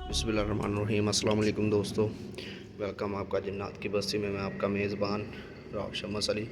बिस्मिल्लाहिर्रहमानिर्रहीम। अस्सलाम वालेकुम दोस्तों, वेलकम आपका जन्नत की बस्ती में। मैं आपका मेज़बान राव शम्स अली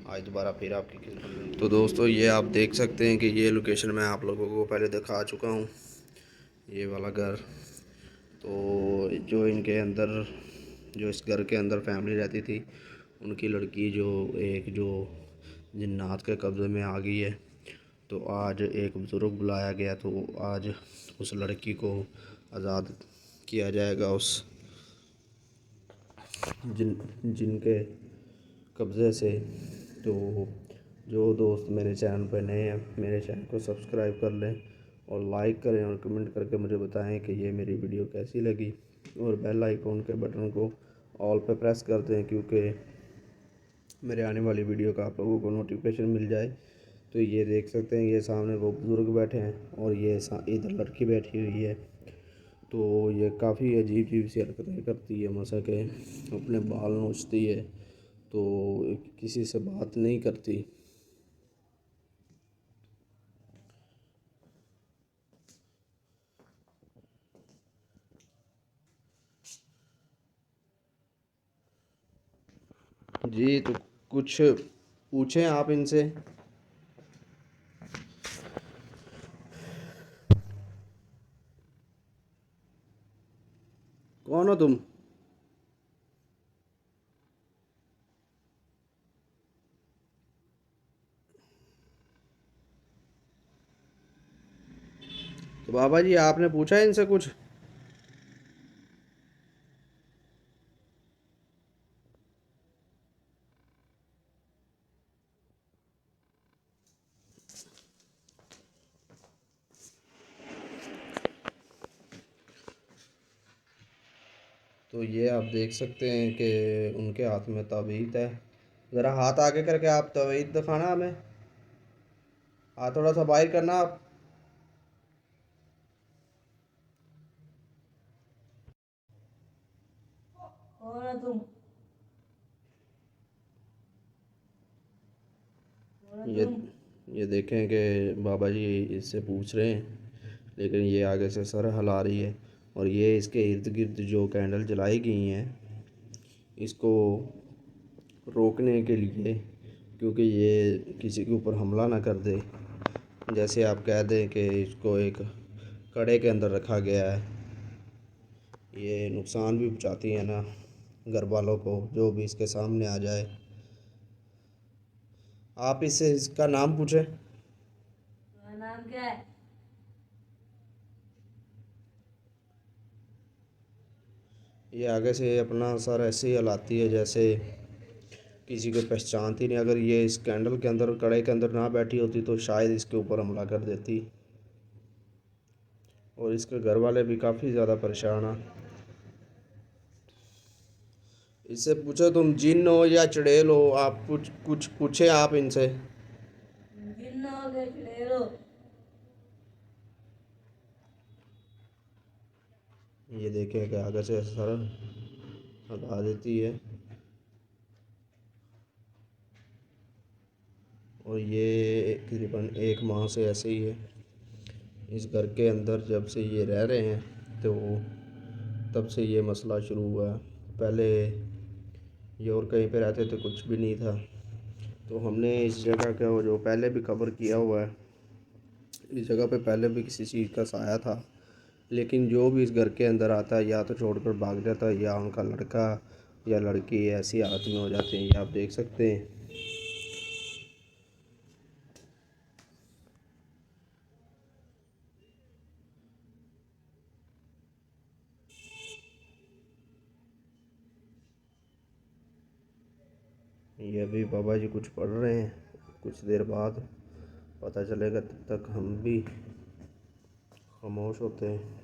आज दोबारा फिर आपकी खिदमत में। तो दोस्तों, ये आप देख सकते हैं कि ये लोकेशन मैं आप लोगों को पहले दिखा चुका हूँ, ये वाला घर। तो जो इनके अंदर, जो इस घर के अंदर फैमिली रहती थी, उनकी लड़की जो जिन्नात के कब्ज़े में आ गई है। तो आज एक बुज़ुर्ग बुलाया गया, तो आज उस लड़की को आज़ाद किया जाएगा उस जिनके कब्ज़े से। तो जो दोस्त मेरे चैनल पर नए हैं, मेरे चैनल को सब्सक्राइब कर लें और लाइक करें और कमेंट करके मुझे बताएं कि ये मेरी वीडियो कैसी लगी, और बेल आइकॉन के बटन को ऑल पे प्रेस कर दें, क्योंकि मेरे आने वाली वीडियो का आप लोगों को नोटिफिकेशन मिल जाए। तो ये देख सकते हैं, ये सामने वो बुज़ुर्ग बैठे हैं और ये इधर लड़की बैठी हुई है। तो ये काफ़ी अजीब अजीब सी हरकतें करती है, मसा के अपने बाल नोचती है, तो किसी से बात नहीं करती। जी, तो कुछ पूछें आप इनसे। कौन हो तुम? तो बाबा जी, आपने पूछा इनसे कुछ? तो ये आप देख सकते हैं कि उनके हाथ में तबीयत है। ज़रा हाथ आगे करके आप तबीयत दिखाना हमें। हाथ थोड़ा सा बाहर करना आप। कौन हो तुम? ये ये देखें कि बाबा जी इससे पूछ रहे हैं, लेकिन ये आगे से सर हिला रही है। और ये इसके इर्द गिर्द जो कैंडल जलाई गई हैं, इसको रोकने के लिए, क्योंकि ये किसी के ऊपर हमला ना कर दे। जैसे आप कह दें कि इसको एक कड़े के अंदर रखा गया है, ये नुकसान भी पहुँचाती है ना घर वालों को, जो भी इसके सामने आ जाए। आप इससे इसका नाम पूछें। तुम्हारा नाम क्या है? ये आगे से अपना सर ऐसे ही हिलाती है जैसे किसी को पहचानती नहीं। अगर ये इस कैंडल के अंदर, कड़े के अंदर ना बैठी होती, तो शायद इसके ऊपर हमला कर देती। और इसके घर वाले भी काफ़ी ज़्यादा परेशान हैं। इससे पूछो तुम जिन हो या चुड़ैल हो, आप कुछ कुछ पूछे आप इनसे। जिन हो या चुड़ैल हो? ये देखें कि आगे से सर हटा देती है। और ये तकरीबन एक माह से ऐसे ही है इस घर के अंदर। जब से ये रह रहे हैं, तो तब से ये मसला शुरू हुआ है। पहले ये और कहीं पे रहते थे, कुछ भी नहीं था। तो हमने इस जगह का वो जो पहले भी कवर किया हुआ है, इस जगह पे पहले भी किसी चीज़ का साया था। लेकिन जो भी इस घर के अंदर आता है, या तो छोड़कर भाग जाता है, या उनका लड़का या लड़की ऐसी हालत में हो जाते हैं। ये आप देख सकते हैं। ये अभी बाबा जी कुछ पढ़ रहे हैं, कुछ देर बाद पता चलेगा, तब तक हम भी खामोश होते हैं।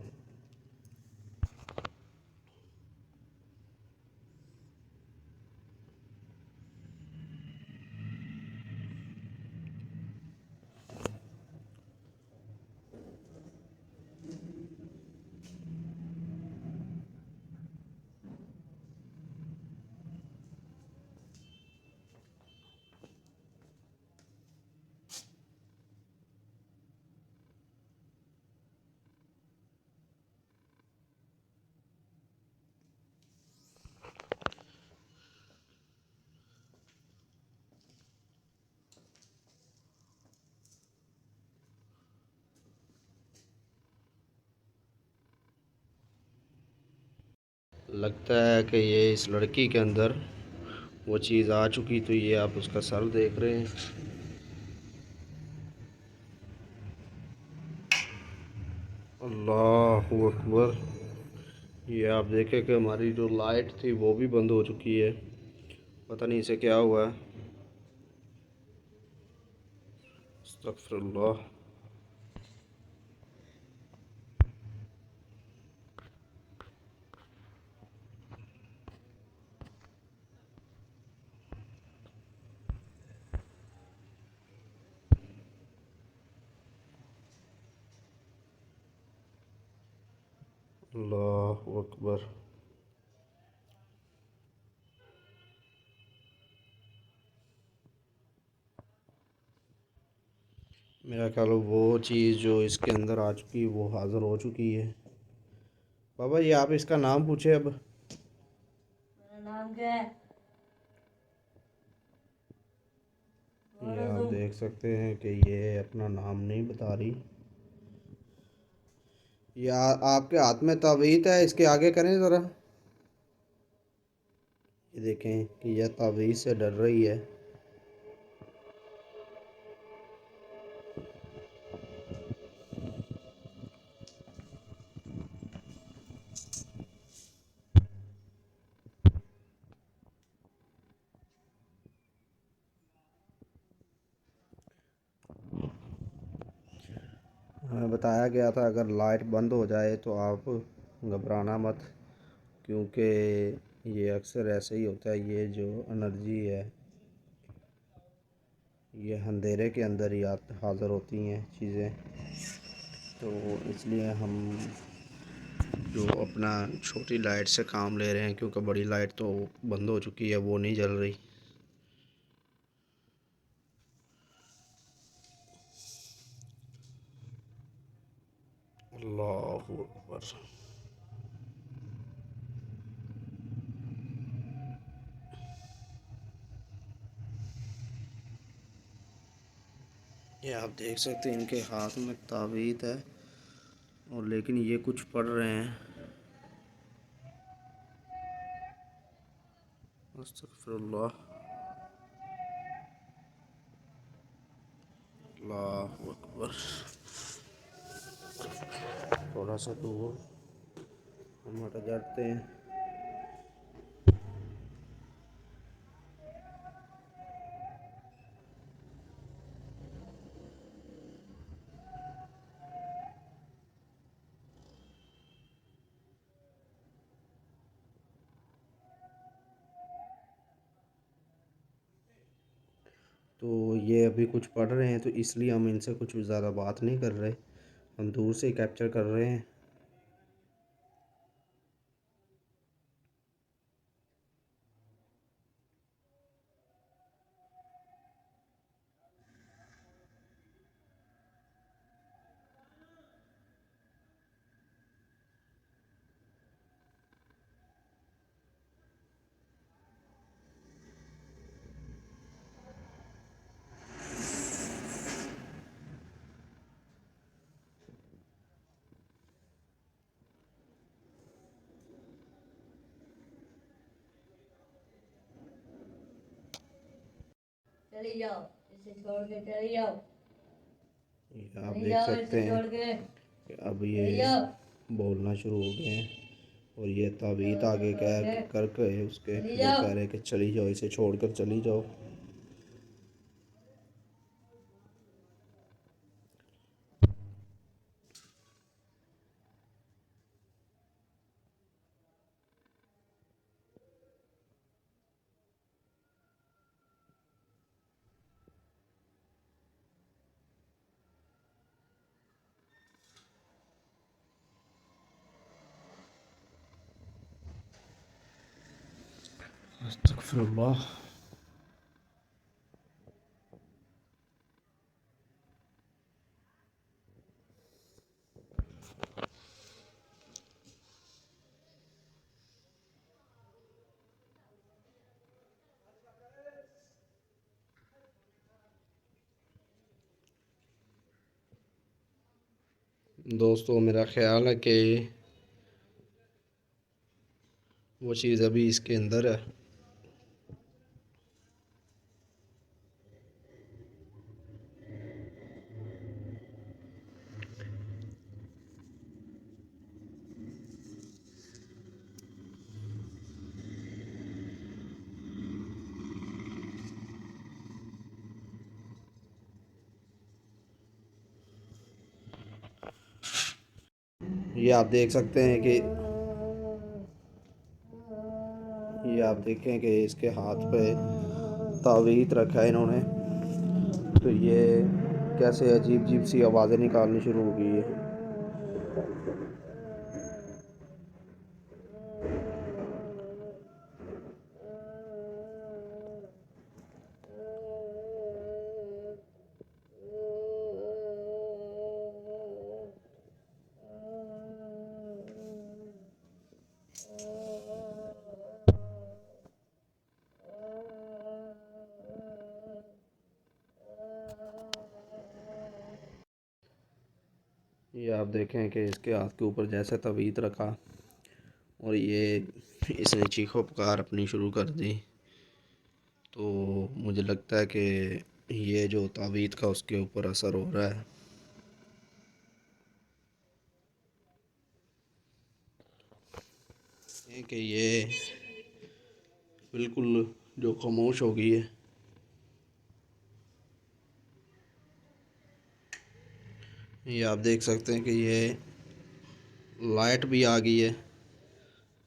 लगता है कि ये इस लड़की के अंदर वो चीज़ आ चुकी। तो ये आप उसका सर देख रहे हैं। अल्लाह अकबर। ये आप देखें कि हमारी जो लाइट थी वो भी बंद हो चुकी है। पता नहीं इसे क्या हुआ है। अस्तगफिरुल्लाह। अल्लाह अकबर। मेरा ख्याल है वो चीज़ जो इसके अंदर आ चुकी है वो हाज़िर हो चुकी है। बाबा ये आप इसका नाम पूछे अब। मेरा नाम क्या है? ये आप देख सकते हैं कि ये अपना नाम नहीं बता रही। ये आपके हाथ में तावीज़ है, इसके आगे करें ज़रा। ये देखें कि यह तावीज़ से डर रही है। हमें बताया गया था अगर लाइट बंद हो जाए तो आप घबराना मत, क्योंकि ये अक्सर ऐसे ही होता है। ये जो एनर्जी है ये अंधेरे के अंदर ही हाज़िर होती हैं चीज़ें। तो इसलिए हम जो अपना छोटी लाइट से काम ले रहे हैं, क्योंकि बड़ी लाइट तो बंद हो चुकी है, वो नहीं जल रही। अल्लाह अकबर। ये आप देख सकते हैं इनके हाथ में तावीज़ है, और लेकिन ये कुछ पढ़ रहे हैं। अस्तगफिरुल्लाह। अल्लाह अकबर। थोड़ा सा दूर हम हट जाते हैं। तो ये अभी कुछ पढ़ रहे हैं, तो इसलिए हम इनसे कुछ ज़्यादा बात नहीं कर रहे, हम दूर से ही कैप्चर कर रहे हैं। चली जाओ, इसे छोड़ के चली जाओ। ये आप चली देख जाओ सकते इसे हैं छोड़ के। कि अब चली ये जाओ बोलना शुरू हो गए हैं, और ये तावीज़ इसे आगे छोड़ कह के करके उसके चली वो जाओ। कह रहे हैं कि चली जाओ, इसे छोड़कर चली जाओ। अस्तगफिरुल्लाह। दोस्तों मेरा ख़्याल है कि वो चीज़ अभी इसके अंदर है। ये आप देख सकते हैं कि ये आप देखें कि इसके हाथ पे तावीज़ रखा है इन्होंने। तो ये कैसे अजीब अजीब सी आवाज़ें निकालनी शुरू हो गई है। ये आप देखें कि इसके हाथ के ऊपर जैसे तवीत रखा और ये इसने चीखो पुकार अपनी शुरू कर दी। तो मुझे लगता है कि ये जो तावीत का उसके ऊपर असर हो रहा है। कि ये बिल्कुल जो खामोश हो गई है। ये आप देख सकते हैं कि ये लाइट भी आ गई है।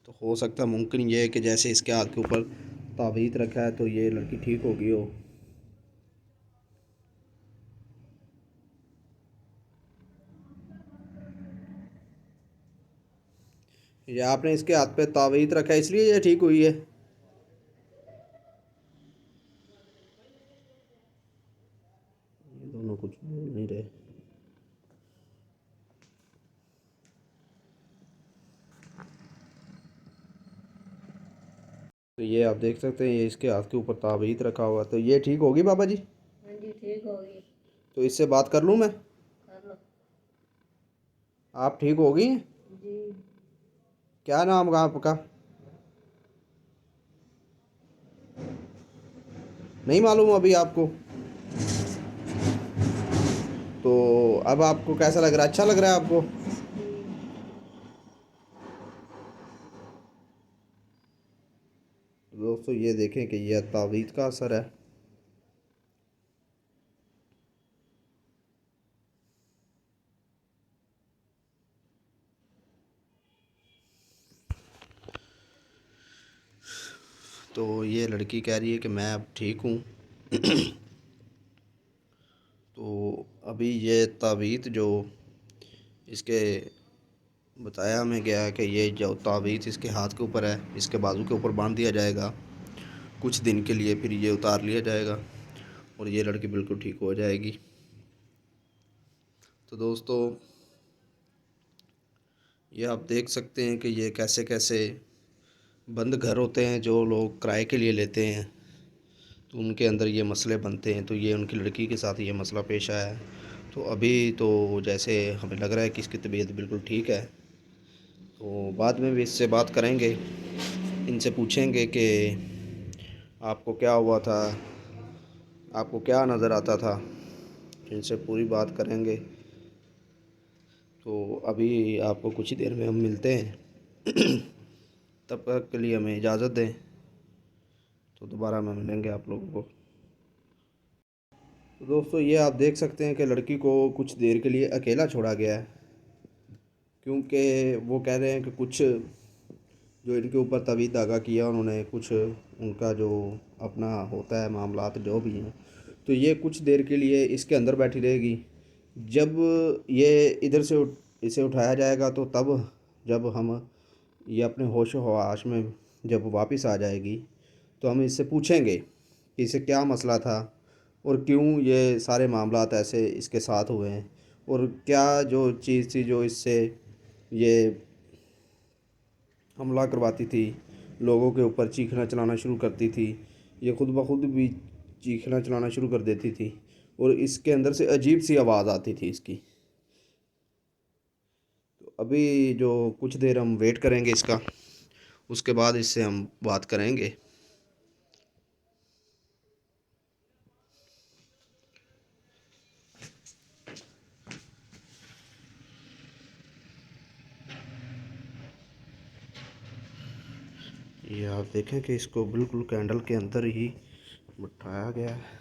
तो हो सकता है मुमकिन ये है कि जैसे इसके हाथ के ऊपर तावीज़ रखा है तो ये लड़की ठीक हो गई हो। ये आपने इसके हाथ पे तावीज़ रखा है इसलिए ये ठीक हुई है। ये दोनों कुछ बोल नहीं रहे। तो ये आप देख सकते हैं ये इसके हाथ के ऊपर तावीज़ रखा हुआ है। तो ये ठीक होगी बाबा जी? हाँ जी ठीक होगी। तो इससे बात कर लूँ मैं? कर लो। आप ठीक होगी? जी। क्या नाम का आपका? नहीं मालूम अभी आपको? तो अब आपको कैसा लग रहा है? अच्छा लग रहा है आपको? दोस्तों ये देखें कि यह तावीज़ का असर है। तो ये लड़की कह रही है कि मैं अब ठीक हूँ। तो अभी ये तावीज़ जो इसके बताया हमें गया है कि ये जो तावीज़ इसके हाथ के ऊपर है इसके बाजू के ऊपर बांध दिया जाएगा कुछ दिन के लिए, फिर ये उतार लिया जाएगा और ये लड़की बिल्कुल ठीक हो जाएगी। तो दोस्तों ये आप देख सकते हैं कि ये कैसे कैसे बंद घर होते हैं जो लोग किराए के लिए लेते हैं, तो उनके अंदर ये मसले बनते हैं। तो ये उनकी लड़की के साथ ये मसला पेश आया है। तो अभी तो जैसे हमें लग रहा है कि इसकी तबीयत बिल्कुल ठीक है। तो बाद में भी इससे बात करेंगे, इनसे पूछेंगे कि आपको क्या हुआ था, आपको क्या नज़र आता था, इनसे पूरी बात करेंगे। तो अभी आपको कुछ ही देर में हम मिलते हैं। तब तक के लिए हमें इजाज़त दें। तो दोबारा में मिलेंगे आप लोगों को। तो दोस्तों ये आप देख सकते हैं कि लड़की को कुछ देर के लिए अकेला छोड़ा गया है, क्योंकि वो कह रहे हैं कि कुछ जो इनके ऊपर तवीज़ धागा किया उन्होंने, कुछ उनका जो अपना होता है मामलात जो भी हैं, तो ये कुछ देर के लिए इसके अंदर बैठी रहेगी। जब ये इधर से इसे उठाया जाएगा तो तब जब हम ये अपने होश व हवास में जब वापस आ जाएगी तो हम इससे पूछेंगे कि इसे क्या मसला था और क्यों ये सारे मामलात ऐसे इसके साथ हुए हैं, और क्या जो चीज़ थी जो इससे ये हमला करवाती थी, लोगों के ऊपर चीखना चलाना शुरू करती थी, ये खुद ब खुद भी चीखना चलाना शुरू कर देती थी और इसके अंदर से अजीब सी आवाज़ आती थी इसकी। तो अभी जो कुछ देर हम वेट करेंगे इसका, उसके बाद इससे हम बात करेंगे। ये आप देखें कि इसको बिल्कुल कैंडल के अंदर ही बिठाया गया है।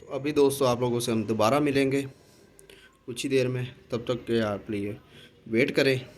तो अभी दोस्तों आप लोगों से हम दोबारा मिलेंगे कुछ ही देर में, तब तक के आप लिए वेट करें।